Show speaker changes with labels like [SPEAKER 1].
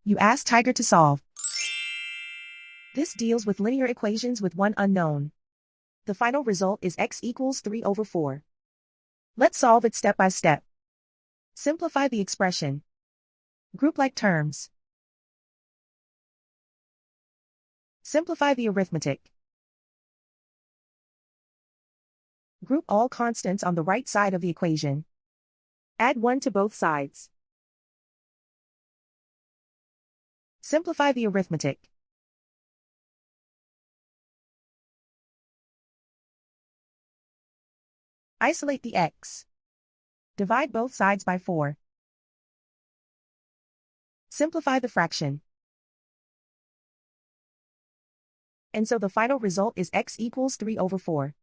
[SPEAKER 1] You ask Tiger to solve. This deals with linear equations with one unknown. The final result is x equals 3/4. Let's solve it step by step. Simplify the expression. Group like terms. Simplify the arithmetic. Group all constants on the right side of the equation. Add 1 to both sides. Simplify the arithmetic. Isolate the x. Divide both sides by 4. Simplify the fraction. And so the final result is x equals 3/4.